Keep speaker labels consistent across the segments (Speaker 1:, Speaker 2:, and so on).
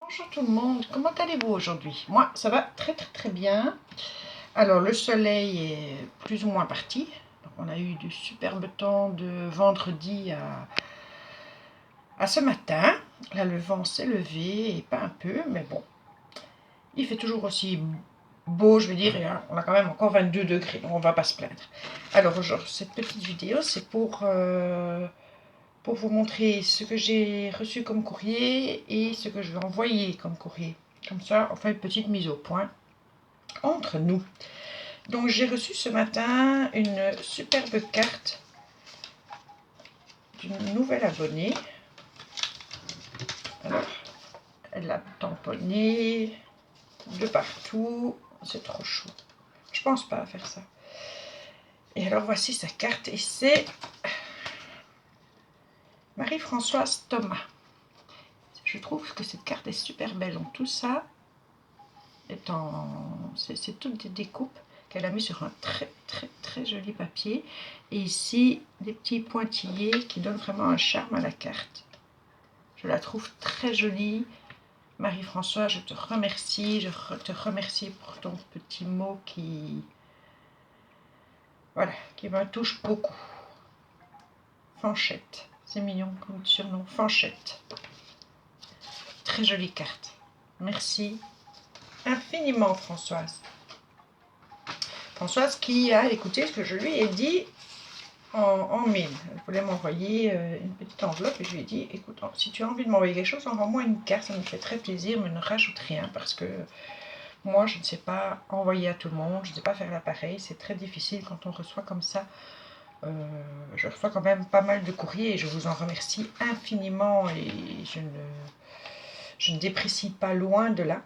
Speaker 1: Bonjour tout le monde, comment allez-vous aujourd'hui? Moi, ça va très bien. Alors, le soleil est plus ou moins parti. Donc, on a eu du superbe temps de vendredi à ce matin. Là, le vent s'est levé, et pas un peu, mais bon. Il fait toujours aussi beau, je veux dire, et on a quand même encore 22 degrés, donc on va pas se plaindre. Alors, aujourd'hui, cette petite vidéo, c'est pour vous montrer ce que j'ai reçu comme courrier et ce que je vais envoyer comme courrier. Comme ça, on fait une petite mise au point entre nous. Donc j'ai reçu ce matin une superbe carte d'une nouvelle abonnée. Alors, elle a tamponné de partout. C'est trop chaud. Je pense pas à faire ça. Et alors voici sa carte et c'est Marie-Françoise Thomas. Je trouve que cette carte est super belle. Donc tout ça est c'est toutes des découpes qu'elle a mis sur un très joli papier. Et ici, des petits pointillés qui donnent vraiment un charme à la carte. Je la trouve très jolie. Marie-Françoise, je te remercie. Je te remercie pour ton petit mot qui me touche beaucoup. Fanchette. C'est mignon comme surnom. Fanchette. Très jolie carte. Merci infiniment, Françoise. Françoise qui a écouté ce que je lui ai dit en mail. Elle voulait m'envoyer une petite enveloppe et je lui ai dit, écoute, si tu as envie de m'envoyer quelque chose, envoie-moi une carte, ça me fait très plaisir, mais ne rajoute rien parce que moi, je ne sais pas envoyer à tout le monde, je ne sais pas faire l'appareil, c'est très difficile quand on reçoit comme ça. Je reçois quand même pas mal de courriers et je vous en remercie infiniment et je ne déprécie pas, loin de là.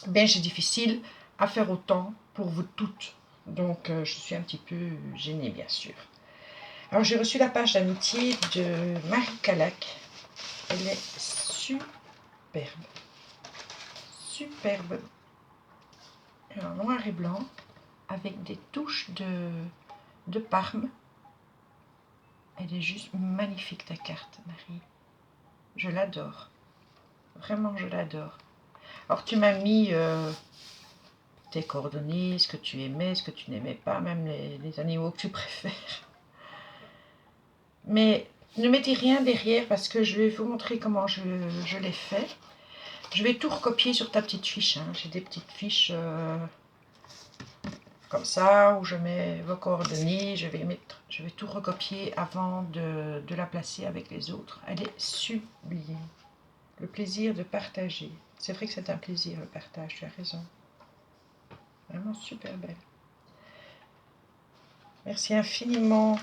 Speaker 1: Ben, c'est difficile à faire autant pour vous toutes, donc je suis un petit peu gênée bien sûr. Alors j'ai reçu la page d'amitié de Marie Calac. Elle est superbe. Superbe. En noir et blanc, avec des touches de Parme. Elle est juste magnifique ta carte, Marie. Je l'adore. Vraiment, je l'adore. Alors tu m'as mis tes coordonnées, ce que tu aimais, ce que tu n'aimais pas, même les animaux que tu préfères. Mais ne mettez rien derrière parce que je vais vous montrer comment je l'ai fait. Je vais tout recopier sur ta petite fiche. Hein. J'ai des petites fiches comme ça où je mets vos coordonnées. Je vais tout recopier avant de la placer avec les autres. Elle est sublime. Le plaisir de partager. C'est vrai que c'est un plaisir le partage, tu as raison. Vraiment super belle. Merci infiniment.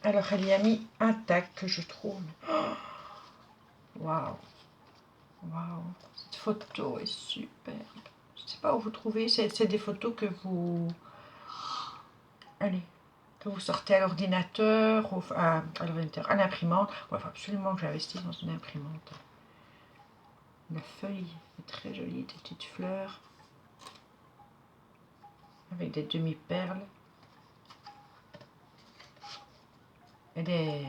Speaker 1: Alors elle y a mis un tag que je trouve. Waouh! Waouh! Cette photo est superbe. Je ne sais pas où vous trouvez. C'est des photos que vous... Allez, que vous sortez à l'ordinateur, à l'imprimante. Il faut absolument que j'investisse dans une imprimante. La feuille est très jolie, des petites fleurs avec des demi-perles. Elle est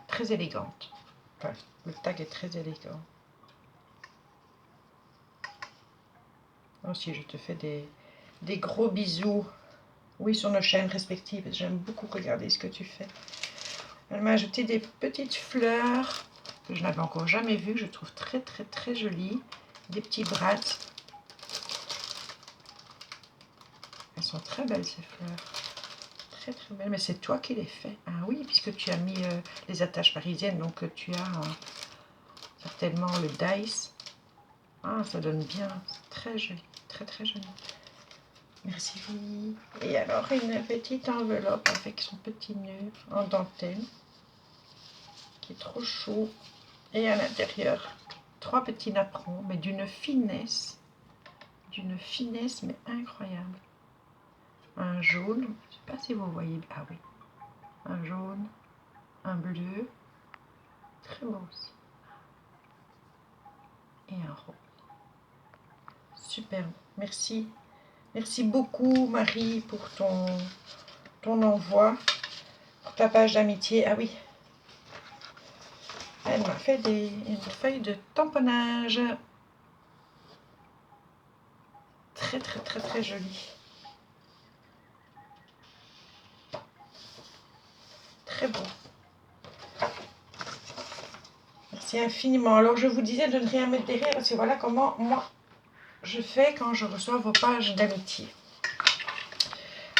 Speaker 1: très élégante. Enfin, le tag est très élégant. Aussi, je te fais des gros bisous. Oui, sur nos chaînes respectives. J'aime beaucoup regarder ce que tu fais. Elle m'a ajouté des petites fleurs que je n'avais encore jamais vues, que je trouve très jolies. Des petits brats. Elles sont très belles ces fleurs. Très belles. Mais c'est toi qui les fais. Ah oui, puisque tu as mis les attaches parisiennes, donc tu as certainement le dice. Ah, ça donne bien. C'est très joli. Très joli. Merci. Et alors, une petite enveloppe avec son petit nœud en dentelle qui est trop chaud. Et à l'intérieur, 3 petits napperons, mais d'une finesse mais incroyable. Un jaune, je ne sais pas si vous voyez, ah oui, un jaune, un bleu, très beau aussi, et un rose. Superbe, merci. Merci beaucoup Marie pour ton envoi, pour ta page d'amitié. Ah oui, elle m'a fait une feuille de tamponnage. très très très très joli. Très beau. Merci infiniment. Alors je vous disais de ne rien mettre derrière parce que voilà comment moi je fais quand je reçois vos pages d'amitié.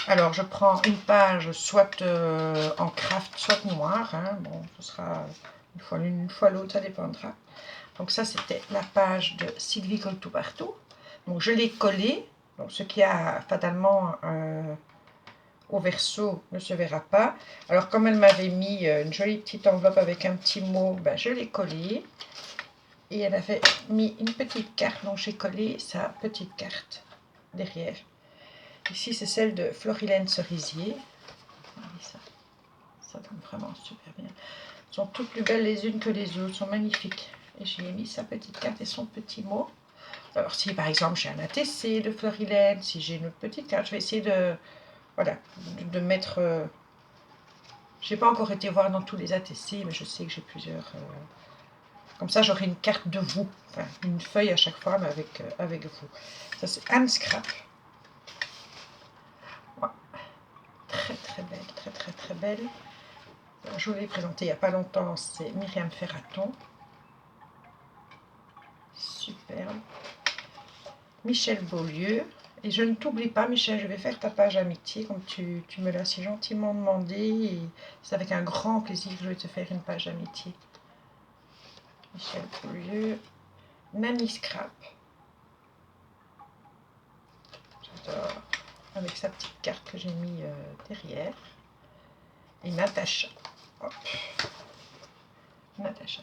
Speaker 1: Alors je prends une page soit en craft, soit noire. Hein. Bon, ce sera une fois l'autre, ça dépendra. Donc ça c'était la page de Sylvie Colle tout partout. Donc je l'ai collée. Donc ce qui a fatalement au verso ne se verra pas. Alors comme elle m'avait mis une jolie petite enveloppe avec un petit mot, ben, je l'ai collée. Et elle avait mis une petite carte, donc j'ai collé sa petite carte derrière. Ici c'est celle de Florilène Cerisier. Ça donne vraiment super bien. Elles sont toutes plus belles les unes que les autres, sont magnifiques. Et j'ai mis sa petite carte et son petit mot. Alors si par exemple j'ai un ATC de Florilène, si j'ai une autre petite carte, je vais essayer de, voilà, de mettre... j'ai pas encore été voir dans tous les ATC, mais je sais que j'ai plusieurs... comme ça j'aurai une carte de vous, enfin une feuille à chaque fois, mais avec vous. Ça c'est Anne Scrap. Voilà. Très très belle, très très très belle. Alors, je vous l'ai présentée il n'y a pas longtemps, c'est Myriam Ferraton. Superbe. Michel Beaulieu. Et je ne t'oublie pas, Michel, je vais faire ta page amitié, comme tu me l'as si gentiment demandé. Et c'est avec un grand plaisir que je vais te faire une page amitié. Michel Beaulieu. Nanny Scrap. J'adore. Avec sa petite carte que j'ai mis derrière. Et Natacha. Hop. Natacha.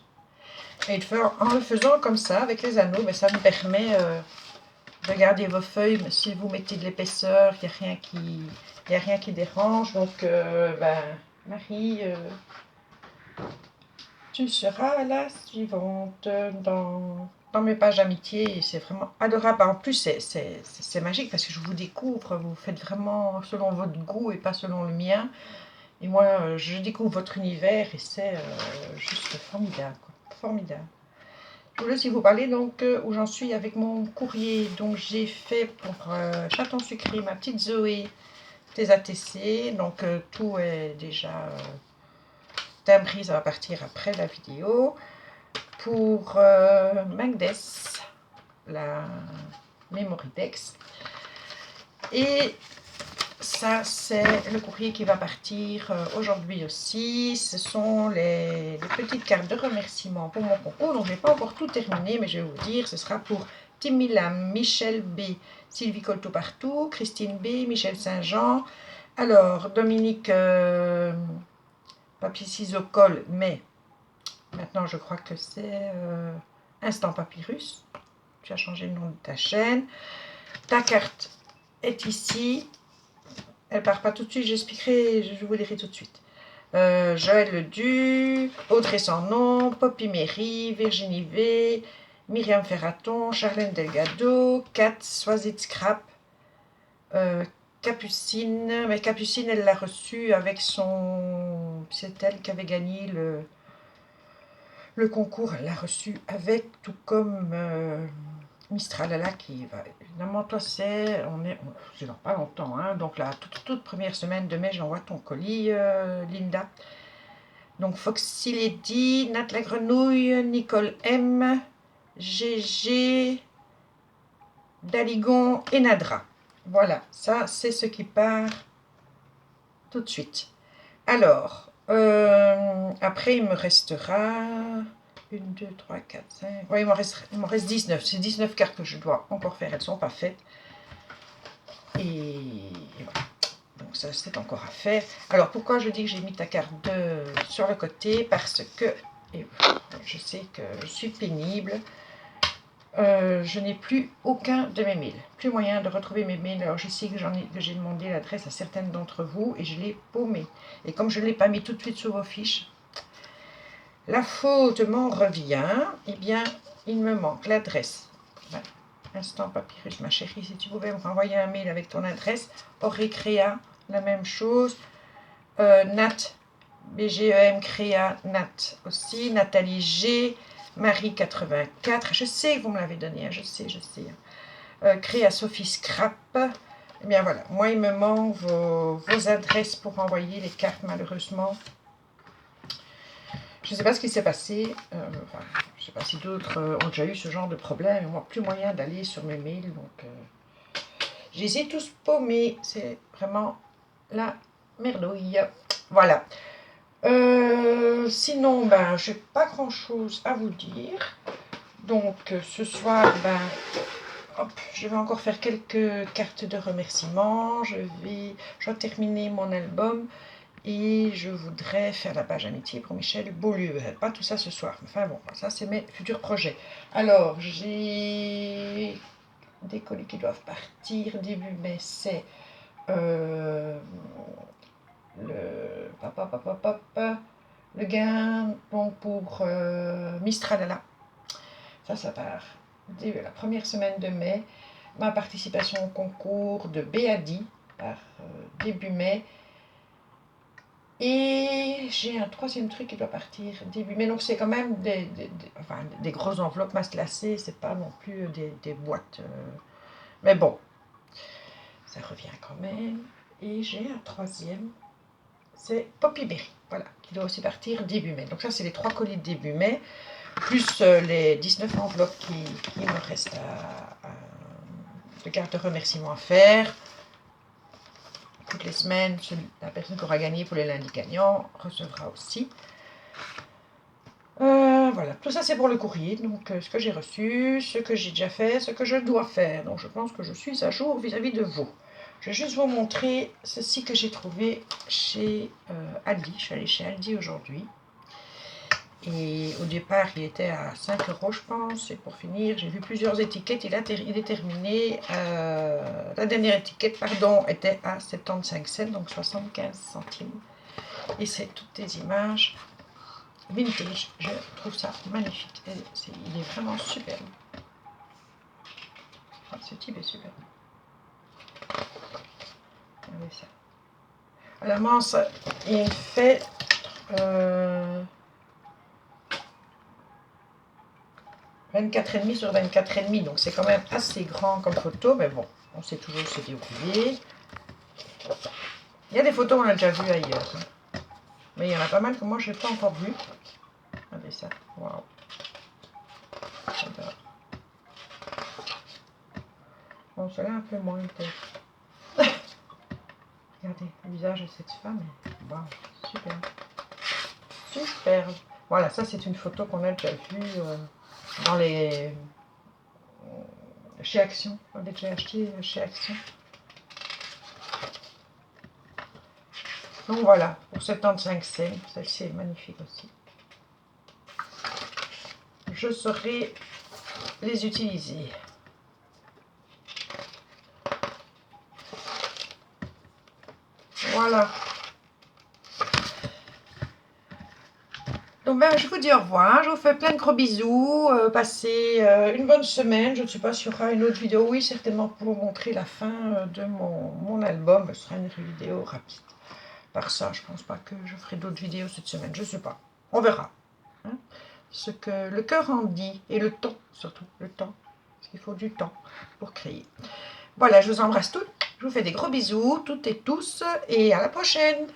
Speaker 1: Et en le faisant comme ça, avec les anneaux, ben, ça me permet de garder vos feuilles. Mais si vous mettez de l'épaisseur, il n'y a rien qui dérange. Donc, ben, Marie, tu seras la suivante dans mes pages d'amitié. C'est vraiment adorable. En plus, c'est magique parce que je vous découvre. Vous faites vraiment selon votre goût et pas selon le mien. Et moi, je découvre votre univers et c'est juste formidable, quoi. Formidable. Je voulais aussi vous parler donc où j'en suis avec mon courrier. Donc j'ai fait pour Chaton Sucré, ma petite Zoé, des ATC. Donc tout est déjà timbré, ça va partir après la vidéo. Pour Magdes, la Memorydex. Et ça, c'est le courrier qui va partir aujourd'hui aussi. Ce sont les petites cartes de remerciement pour mon concours. Donc, je n'ai pas encore tout terminé, mais je vais vous dire, ce sera pour Timmy Lam, Michel B, Sylvie Colto partout, Christine B, Michel Saint-Jean. Alors, Dominique, papier ciseaux colle, mais maintenant, je crois que c'est Instant Papyrus. Tu as changé le nom de ta chaîne. Ta carte est ici. Elle part pas tout de suite, j'expliquerai, je vous dirai tout de suite. Joël Ledu, Audrey Sans Nom, Poppy Méry, Virginie V, Myriam Ferraton, Charlène Delgado, Kat, Soisit Scrap, Capucine. Mais Capucine, elle l'a reçue avec son... C'est elle qui avait gagné le concours, elle l'a reçu avec, tout comme... Mistralala qui va évidemment toi c'est dans pas longtemps hein, donc la toute première semaine de mai j'envoie ton colis Linda. Donc Foxy Lady, Nat la Grenouille, Nicole M, GG, Daligon et Nadra. Voilà, ça c'est ce qui part tout de suite. Alors après il me restera 1, 2, 3, 4, 5. Oui, il m'en reste 19. C'est 19 cartes que je dois encore faire. Elles ne sont pas faites. Et voilà. Donc ça, c'est encore à faire. Alors, pourquoi je dis que j'ai mis ta carte sur le côté? Parce que je sais que je suis pénible. Je n'ai plus aucun de mes mails. Plus moyen de retrouver mes mails. Alors, je sais que j'ai demandé l'adresse à certaines d'entre vous et je l'ai paumé. Et comme je ne l'ai pas mis tout de suite sur vos fiches, la faute m'en revient, eh bien, il me manque l'adresse. Voilà. Instant Papyrus, ma chérie, si tu pouvais me renvoyer un mail avec ton adresse. Auré Créa, la même chose. Nat, BGEM Créa, Nat aussi. Nathalie G, Marie 84. Je sais que vous me l'avez donné, hein, je sais. créé à Sophie Scrap. Eh bien voilà, moi il me manque vos adresses pour envoyer les cartes malheureusement. Je ne sais pas ce qui s'est passé. Enfin, je ne sais pas si d'autres ont déjà eu ce genre de problème. Moi, plus moyen d'aller sur mes mails. Donc, je les ai tous paumés. C'est vraiment la merdouille. Voilà. Sinon, ben, je n'ai pas grand-chose à vous dire. Donc, ce soir, ben, hop, je vais encore faire quelques cartes de remerciements. Je dois terminer mon album. Et je voudrais faire la page amitié pour Michel Beaulieu. Pas tout ça ce soir. Enfin bon, ça c'est mes futurs projets. Alors, j'ai des colis qui doivent partir début mai. C'est le le gain donc pour Mistralala. Ça part début, la première semaine de mai. Ma participation au concours de Béadi par début mai. Et j'ai un troisième truc qui doit partir début mai. Donc c'est quand même des grosses enveloppes matelassées. C'est pas non plus des boîtes. Mais bon, ça revient quand même. Et j'ai un troisième. C'est Poppy Berry. Voilà, qui doit aussi partir début mai. Donc ça, c'est les 3 colis de début mai. Plus les 19 enveloppes qui me restent de cartes de remerciement à faire. Toutes les semaines, la personne qui aura gagné pour les lundis gagnants recevra aussi. Voilà, tout ça c'est pour le courrier, donc ce que j'ai reçu, ce que j'ai déjà fait, ce que je dois faire. Donc je pense que je suis à jour vis-à-vis de vous. Je vais juste vous montrer ceci que j'ai trouvé chez Aldi. Je suis allée chez Aldi aujourd'hui. Et au départ, il était à 5 €, je pense. Et pour finir, j'ai vu plusieurs étiquettes. Il est terminé. La dernière étiquette, pardon, était à 75 cents, donc 75 centimes. Et c'est toutes des images vintage. Je trouve ça magnifique. Il est vraiment superbe. Ce type est superbe. Regardez ça. À la manche, il fait 24,5 sur 24,5, donc c'est quand même assez grand comme photo, mais bon, on sait toujours se débrouiller. Il y a des photos qu'on a déjà vues ailleurs, hein. Mais il y en a pas mal que moi je n'ai pas encore vues. Regardez ça, waouh. J'adore. Bon, celui-là un peu moins peut-être. Regardez le visage de cette femme, waouh, super. Super. Voilà, ça c'est une photo qu'on a déjà vue dans les... chez Action. On a déjà acheté chez Action. Donc voilà, pour 75 cents, celle-ci est magnifique aussi. Je saurai les utiliser. Voilà. Donc ben, je vous dis au revoir, je vous fais plein de gros bisous, passez une bonne semaine. Je ne sais pas s'il y aura une autre vidéo, oui certainement pour vous montrer la fin de mon album. Ce sera une vidéo rapide. Par ça, je pense pas que je ferai d'autres vidéos cette semaine, je sais pas. On verra. Hein, ce que le cœur en dit, et le temps, surtout, le temps. Parce qu'il faut du temps pour créer. Voilà, je vous embrasse toutes, je vous fais des gros bisous, toutes et tous, et à la prochaine.